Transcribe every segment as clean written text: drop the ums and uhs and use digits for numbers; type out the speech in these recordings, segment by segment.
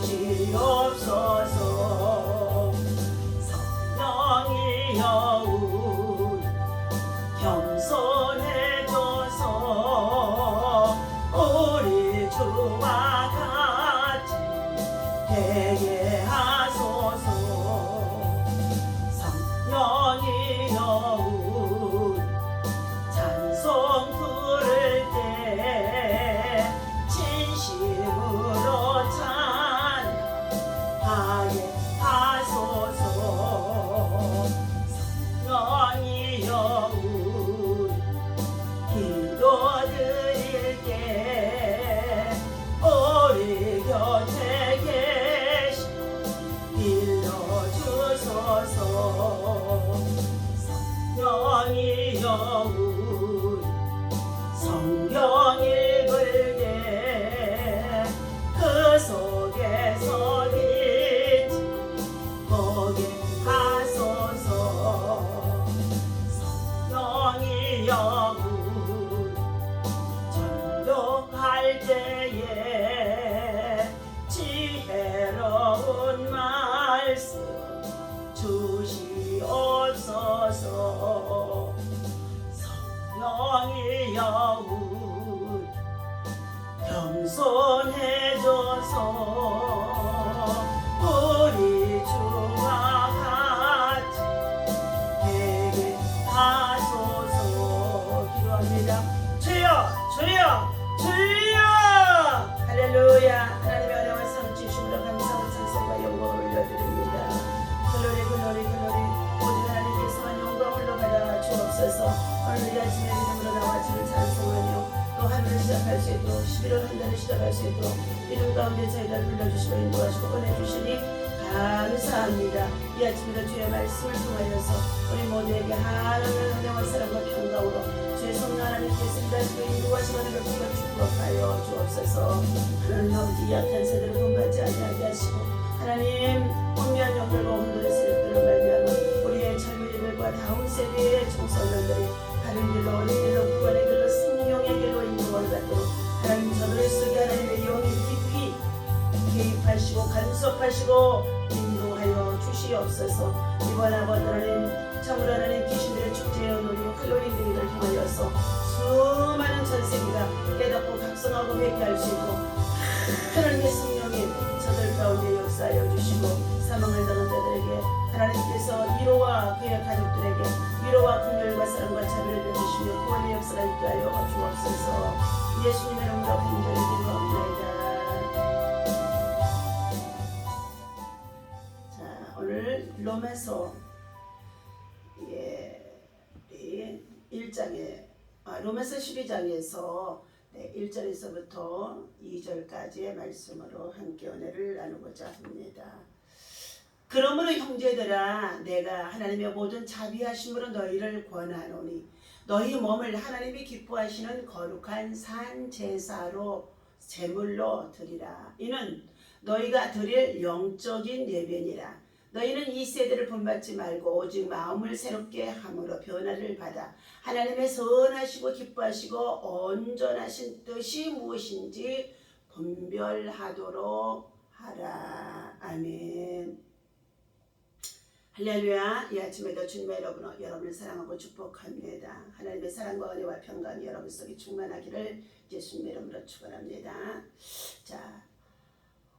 주시옵소서. 성령이여 우리 겸손해져서 우리 주와 같이 되게 하소서. 성령이여 우리 찬송 부를 때 진심으로 찬양하게 하소서. 성령이여 우리 기도드릴 때 우리 곁에 계시 빌어주소서. 성령이여 우리 성경 읽을 때 그 속에서 빛이 보게 하소서. 성령이여 우리 전도할 때에 지혜로운 말씀 주시옵소서. 성령이여 우리 겸손해져서 우리 주와 같이 되게 하소서. 기도합니다. 주여 주여 주여. 할렐루야. 하나님의 은혜와 상 주심으로 감사와 찬송과 영광을 올려드립니다. 글로리 글로리 글로리. 오직 하나님께서만 영광을 올려받아 주옵소서. 오늘 이 아침에 믿음으로 나와 주를 찬송하며 또 하루를 시작할 수 있도록 11월 한 달을 시작할 수 있도록 믿음 가운데 저희를 불러주시고 인도하시고 보내주시니 감사합니다. 이 아침에도 주의 말씀을 통하여서 우리 모두에게 하나님의 은혜와 사랑과 평강으로 주의 성령 하나님께서 인도하시고 인도하시고 하는 것을 축복하여 주옵소서. 하나님 아버지 약한 세대를 본받지 아니하게 하시고 하나님 혼미한 영들과 혼돈의 세력들을 말미암아 우리의 젊은이들과 다음 세대의 청소년들이 다른 길로 옳은 길로 구원의 길로 생명의 길로 인도를 받도록 하나님 저들을 속에 하나님의 영이 깊이 개입하시고 간섭하시고 인도하여 주시옵소서. 이번 아버지 하나님 참으로 하나님 귀신들의 축제에 오르고 할로윈데이를 통하여서 수많은 전세계가 깨닫고 각성하고 회개할 수 있도록 하나님의 성령이 저들 가운데 역사하여 주시고 사망을 당한 자들에게 하나님께서 위로와 그의 가족들에게 위로와 긍휼과 사랑과 자비를 베푸시며 구원의 역사가 있게 하여 주옵소서. 예수님의 이름으로 간절히 기도합니다. 자, 오늘 로마서 1장에 로마서 12장에서 1절에서부터 2절까지의 말씀으로 함께 은혜를 나누고자 합니다. 그러므로 형제들아 내가 하나님의 모든 자비하심으로 너희를 권하노니 너희 몸을 하나님이 기뻐하시는 거룩한 산 제사로 제물로 드리라. 이는 너희가 드릴 영적인 예배니라. 너희는 이 세대를 본받지 말고 오직 마음을 새롭게 함으로 변화를 받아 하나님의 선하시고 기뻐하시고 온전하신 뜻이 무엇인지 분별하도록 하라. 아멘. 할렐루야. 이 아침에도 주님의 여러분을 사랑하고 축복합니다. 하나님의 사랑과 은혜와 평강이 여러분 속에 충만하기를 예수님의 이름으로 축원합니다. 자,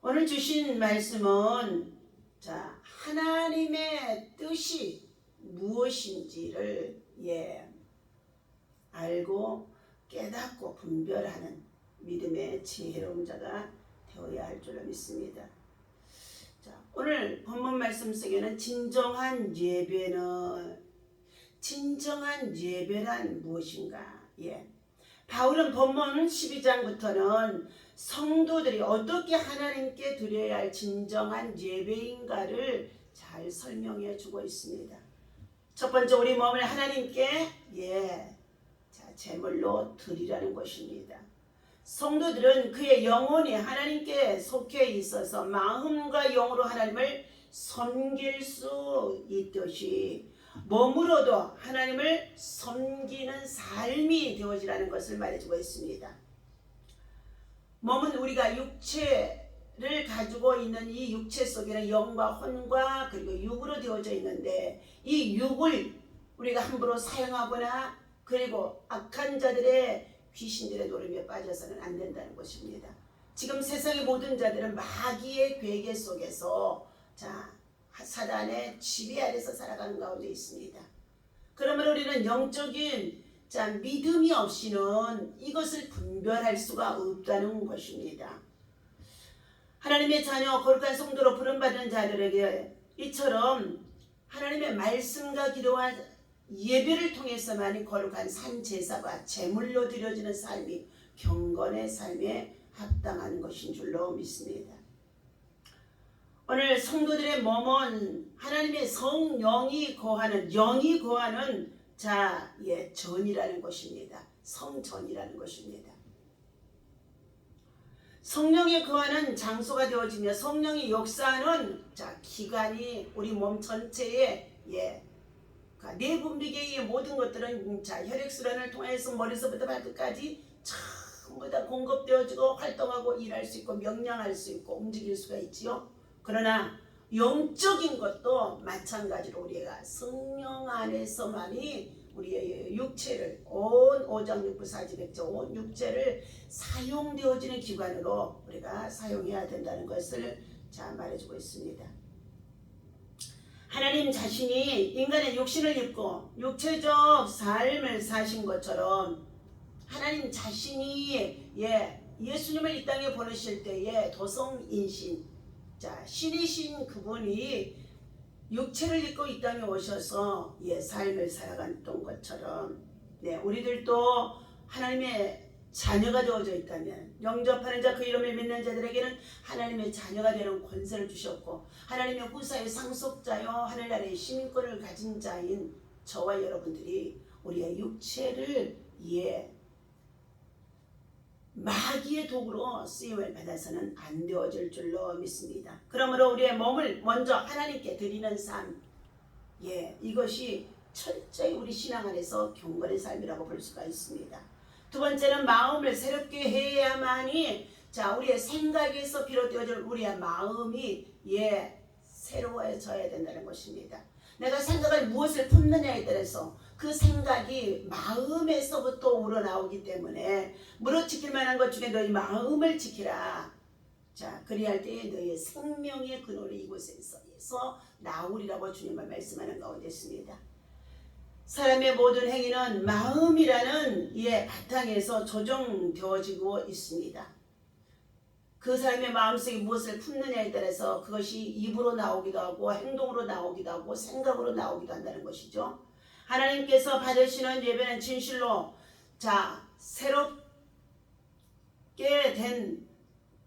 오늘 주신 말씀은 하나님의 뜻이 무엇인지를 알고 깨닫고 분별하는 믿음의 지혜로운 자가 되어야 할 줄로 믿습니다. 자, 오늘 본문 말씀 속에는 진정한 예배란 무엇인가? 바울은 본문 12장부터는 성도들이 어떻게 하나님께 드려야 할 진정한 예배인가를 잘 설명해 주고 있습니다. 첫 번째, 우리 몸을 하나님께 제물로 드리라는 것입니다. 성도들은 그의 영혼이 하나님께 속해 있어서 마음과 영으로 하나님을 섬길 수 있듯이 몸으로도 하나님을 섬기는 삶이 되어지라는 것을 말해주고 있습니다. 몸은 우리가 육체 가지고 있는 이 육체 속에는 영과 혼과 그리고 육으로 되어져 있는데 이 육을 우리가 함부로 사용하거나 그리고 악한 자들의 귀신들의 노름에 빠져서는 안 된다는 것입니다. 지금 세상의 모든 자들은 마귀의 괴계 속에서 사단의 지배 아래서 살아가는 가운데 있습니다. 그러므로 우리는 영적인 믿음이 없이는 이것을 분별할 수가 없다는 것입니다. 하나님의 자녀 거룩한 성도로 부름받은 자들에게 이처럼 하나님의 말씀과 기도와 예배를 통해서만이 거룩한 산 제사가 제물로 드려지는 삶이 경건의 삶에 합당한 것인 줄로 믿습니다. 오늘 성도들의 몸은 하나님의 성령이 거하는 영이 거하는 전이라는 것입니다. 성전이라는 것입니다. 성령이 거하는 장소가 되어지며 성령이 역사하는 기관이 우리 몸 전체에 내분비계의 모든 것들은 혈액순환을 통해서 머리서부터 발끝까지 전부 다 공급되어지고 활동하고 일할 수 있고 명령할 수 있고 움직일 수가 있지요. 그러나 영적인 것도 마찬가지로 우리가 성령 안에서만이 우리의 육체를 온 오장육부사지백조 온 육체를 사용되어지는 기관으로 우리가 사용해야 된다는 것을 말해주고 있습니다. 하나님 자신이 인간의 육신을 입고 육체적 삶을 사신 것처럼 하나님 자신이 예수님을 이 땅에 보내실 때에 도성인신 신이신 그분이 육체를 입고 이 땅에 오셔서 삶을 살아갔던 것처럼 우리들도 하나님의 자녀가 되어져 있다면 영접하는 자 그 이름을 믿는 자들에게는 하나님의 자녀가 되는 권세를 주셨고 하나님의 후사의 상속자여 하늘나라의 시민권을 가진 자인 저와 여러분들이 우리의 육체를 마귀의 도구로 쓰임을 받아서는 안 되어질 줄로 믿습니다. 그러므로 우리의 몸을 먼저 하나님께 드리는 삶, 이것이 철저히 우리 신앙 안에서 경건의 삶이라고 볼 수가 있습니다. 두 번째는 마음을 새롭게 해야만이 우리의 생각에서 비롯되어질 우리의 마음이 새로워져야 된다는 것입니다. 내가 생각을 무엇을 품느냐에 따라서 그 생각이 마음에서부터 우러나오기 때문에 무릇 지킬 만한 것 중에 너희 마음을 지키라. 그리할 때에 너희의 생명의 근원이 이곳에서 나오리라고 주님은 말씀하는 가운데 있습니다. 사람의 모든 행위는 마음이라는 바탕에서 조정되어지고 있습니다. 그 사람의 마음속에 무엇을 품느냐에 따라서 그것이 입으로 나오기도 하고 행동으로 나오기도 하고 생각으로 나오기도 한다는 것이죠. 하나님께서 받으시는 예배는 진실로 새롭게 된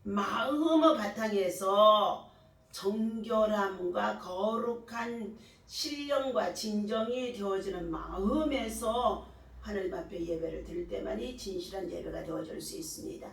마음의 바탕에서 정결함과 거룩한 신령과 진정이 되어지는 마음에서 하나님 앞에 예배를 드릴 때만이 진실한 예배가 되어질 수 있습니다.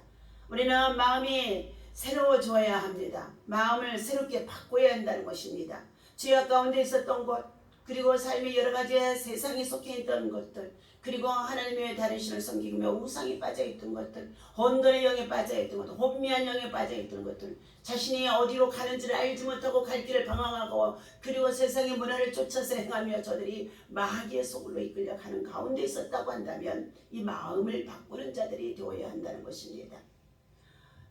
우리는 마음이 새로워져야 합니다. 마음을 새롭게 바꿔야 한다는 것입니다. 죄악 가운데 있었던 것, 그리고 삶의 여러 가지 세상에 속해 있던 것들, 그리고 하나님의 다른 신을 섬기며 우상에 빠져있던 것들, 혼돈의 영에 빠져있던 것들, 혼미한 영에 빠져있던 것들, 자신이 어디로 가는지를 알지 못하고 갈 길을 방황하고 그리고 세상의 문화를 쫓아서 행하며 저들이 마귀의 소굴로 이끌려 가는 가운데 있었다고 한다면 이 마음을 바꾸는 자들이 되어야 한다는 것입니다.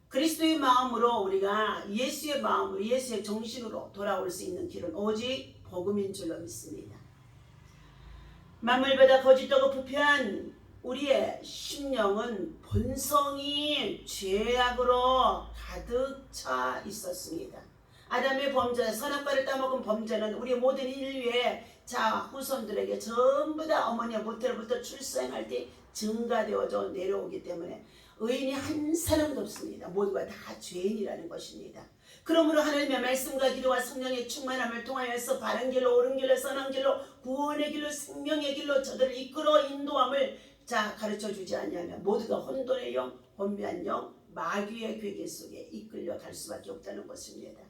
그리스도의 마음으로 우리가 예수의 마음으로 예수의 정신으로 돌아올 수 있는 길은 오직 복음인 줄로 믿습니다. 만물보다 거짓되고 부패한 우리의 심령은 본성이 죄악으로 가득 차 있었습니다. 아담의 범죄, 선악과를 따먹은 범죄는 우리 모든 인류의 후손들에게 전부 다 어머니의 모태로부터 출생할 때 증가되어져 내려오기 때문에 의인이 한 사람도 없습니다. 모두가 다 죄인이라는 것입니다. 그러므로 하나님의 말씀과 기도와 성령의 충만함을 통하여서 바른 길로 옳은 길로 선한 길로 구원의 길로 생명의 길로 저들을 이끌어 인도함을 가르쳐주지 아니하면 모두가 혼돈의 영, 혼미한 영, 마귀의 괴계 속에 이끌려 갈 수밖에 없다는 것입니다.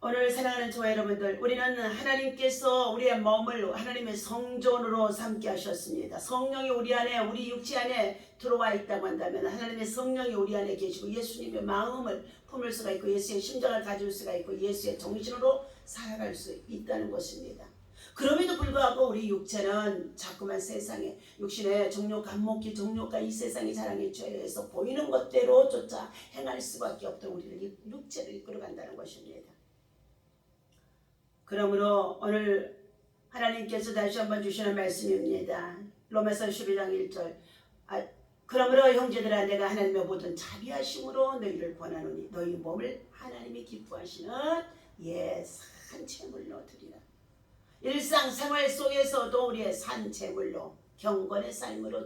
오늘 사랑하는 저와 여러분들, 우리는 하나님께서 우리의 몸을 하나님의 성전으로 삼게 하셨습니다. 성령이 우리 안에, 우리 육체 안에 들어와 있다고 한다면 하나님의 성령이 우리 안에 계시고 예수님의 마음을 품을 수가 있고 예수의 심장을 가질 수가 있고 예수의 정신으로 살아갈 수 있다는 것입니다. 그럼에도 불구하고 우리 육체는 자꾸만 세상에 육신의 정욕, 간목기, 정욕과 이 세상의 자랑에 취해서 보이는 것대로 쫓아 행할 수밖에 없도록 우리를 육체를 이끌어간다는 것입니다. 그러므로 오늘 하나님께서 다시 한번 주시는 말씀입니다. 로마서 12장 1절. 그러므로 형제들아, 내가 하나님의 모든 자비하심으로 너희를 권하노니 너희 몸을 하나님이 기뻐하시는 산제물로 드리라. 일상생활 속에서도 우리의 산제물로, 경건의 삶으로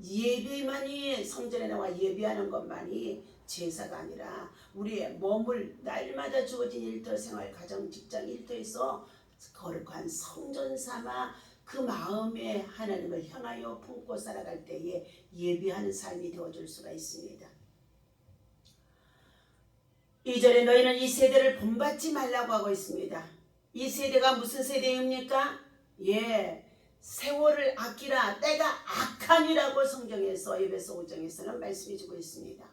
예배만이, 성전에 나와 예배하는 것만이 제사가 아니라 우리의 몸을 날마다 주어진 일터 생활, 가정, 직장 일터에서 거룩한 성전 삼아 그 마음에 하나님을 향하여 품고 살아갈 때에 예배하는 삶이 되어줄 수가 있습니다. 2절에 너희는 이 세대를 본받지 말라고 하고 있습니다. 이 세대가 무슨 세대입니까? 세월을 아끼라, 때가 악하니라고 성경에서 에베소 5장에서는 말씀해 주고 있습니다.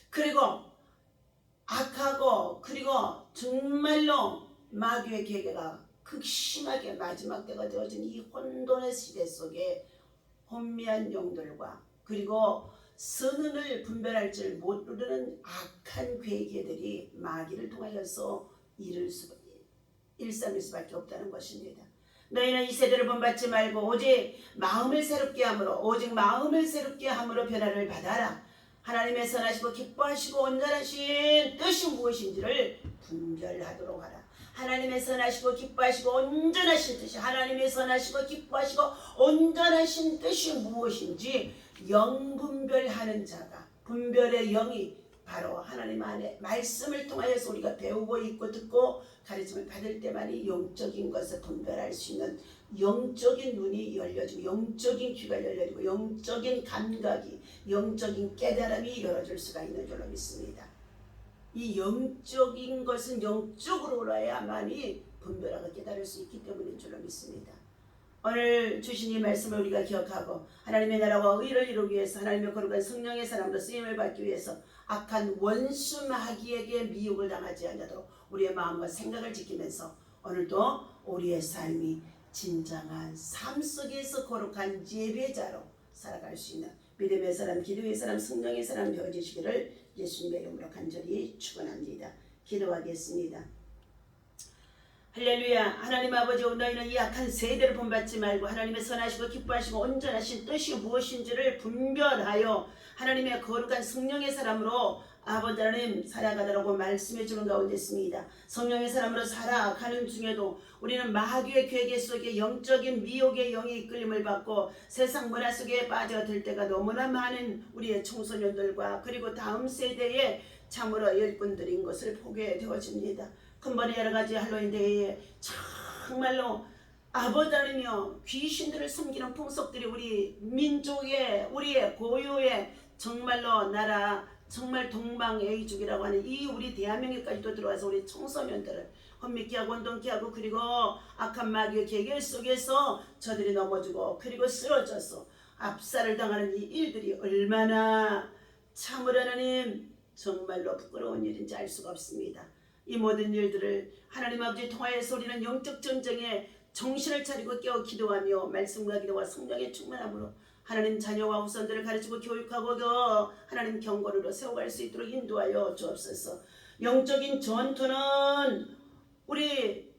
그리고 악하고, 그리고 정말로 마귀의 계계가 극심하게 마지막 때가 되어진 이 혼돈의 시대 속에 혼미한 영들과 그리고 선을 분별할 줄 모르는 악한 괴계들이 마귀를 통하여서 일삼을 수밖에 없다는 것입니다. 너희는 이 세대를 본받지 말고 오직 마음을 새롭게 함으로 변화를 받아라. 하나님의 선하시고 기뻐하시고 온전하신 뜻이 무엇인지를 분별하도록 하라. 하나님의 선하시고 기뻐하시고 온전하신 뜻이, 하나님의 선하시고 기뻐하시고 온전하신 뜻이 무엇인지 영분별하는 자가, 분별의 영이 바로 하나님 안에 말씀을 통하여서 우리가 배우고 있고 듣고 가르침을 받을 때만이 영적인 것을 분별할 수 있는 영적인 눈이 열려지고 영적인 귀가 열려지고 영적인 감각이, 영적인 깨달음이 열어줄 수가 있는 줄로 믿습니다. 이 영적인 것은 영적으로 올라야만이 분별하고 깨달을 수 있기 때문인 줄로 믿습니다. 오늘 주신 이 말씀을 우리가 기억하고 하나님의 나라와 의를 이루기 위해서 하나님의 거룩한 성령의 사람으로 쓰임을 받기 위해서 악한 원수 마귀에게 미혹을 당하지 않도록 우리의 마음과 생각을 지키면서 오늘도 우리의 삶이 진정한 삶 속에서 거룩한 예배자로 살아갈 수 있는 믿음의 사람, 기도의 사람, 성령의 사람 되어주시기를 예수님의 이름으로 간절히 축원합니다. 기도하겠습니다. 할렐루야. 하나님 아버지, 너희는 이 악한 세대를 본받지 말고 하나님의 선하시고 기뻐하시고 온전하신 뜻이 무엇인지를 분별하여 하나님의 거룩한 성령의 사람으로 아버지 하나님 살아가더라고 말씀해 주는 가운데 있습니다. 성령의 사람으로 살아가는 중에도 우리는 마귀의 괴계 속에 영적인 미혹의 영이 이끌림을 받고 세상 문화 속에 빠져들 때가 너무나 많은 우리의 청소년들과 그리고 다음 세대의 참으로 일꾼들인 것을 보게 되어집니다. 큰번에 여러가지 할로윈 데이에 정말로 아버지 하나님이여 귀신들을 섬기는 풍속들이 우리 민족의, 우리의 고유의 정말로 나라, 정말 동방에이족이라고 하는 이 우리 대한민국까지도 들어와서 우리 청소년들을 혼미케 하고 혼돈케 하고 그리고 악한 마귀의 계계 속에서 저들이 넘어지고 그리고 쓰러져서 압살을 당하는 이 일들이 얼마나 참으로 하나님 정말로 부끄러운 일인지 알 수가 없습니다. 이 모든 일들을 하나님 아버지 통하여서 우리는 영적 전쟁에 정신을 차리고 깨어 기도하며 말씀과 기도와 성령의 충만함으로 하나님 자녀와 후손들을 가르치고 교육하고 하나님 경건으로 세워갈 수 있도록 인도하여 주옵소서. 영적인 전투는 우리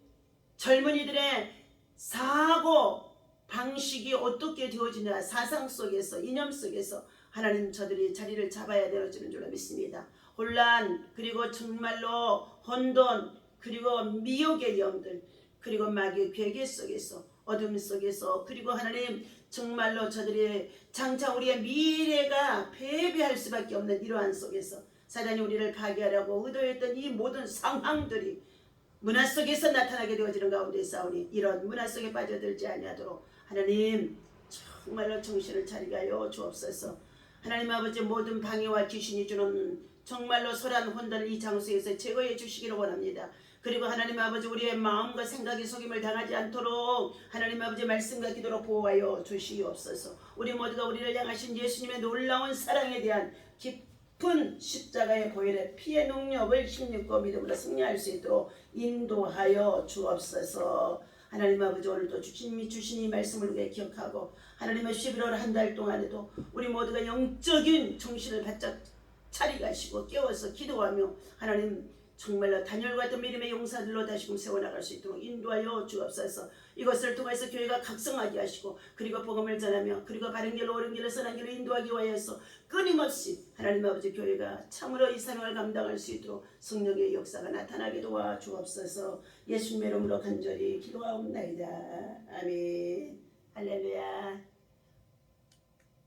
젊은이들의 사고 방식이 어떻게 되어지냐, 사상 속에서, 이념 속에서 하나님 저들이 자리를 잡아야 되어지는 줄로 믿습니다. 혼란, 그리고 정말로 혼돈, 그리고 미혹의 영들, 그리고 마귀의 괴계 속에서, 어둠 속에서, 그리고 하나님 정말로 저들이 장차 우리의 미래가 패배할 수밖에 없는 이러한 속에서 사단이 우리를 파괴하려고 의도했던 이 모든 상황들이 문화 속에서 나타나게 되어지는 가운데 싸우니 이런 문화 속에 빠져들지 아니하도록 하나님 정말로 정신을 차리게 하여 주옵소서. 하나님 아버지 모든 방해와 귀신이 주는 정말로 소란 혼돈을 이 장소에서 제거해 주시기를 원합니다. 그리고 하나님 아버지 우리의 마음과 생각이 속임을 당하지 않도록 하나님 아버지 말씀과 기도로 보호하여 주시옵소서. 우리 모두가 우리를 향하신 예수님의 놀라운 사랑에 대한 깊은 십자가의 보혈의 피의 능력을 힘입고 믿음으로 승리할 수 있도록 인도하여 주옵소서. 하나님 아버지 오늘도 주님이 주신 이 말씀을 우리가 기억하고 하나님의 11월 한 달 동안에도 우리 모두가 영적인 정신을 바짝 차리가시고 깨워서 기도하며 하나님 정말로 다니엘 같은 믿음의 용사들로 다시금 세워나갈 수 있도록 인도하여 주옵소서. 이것을 통해서 교회가 각성하게 하시고 그리고 복음을 전하며 그리고 바른 길로 옳은 길로 선한 길로 인도하기 위하여서 끊임없이 하나님 아버지 교회가 참으로 이 사명을 감당할 수 있도록 성령의 역사가 나타나게 도와 주옵소서. 예수님의 이름으로 간절히 기도하옵나이다. 아멘. 할렐루야.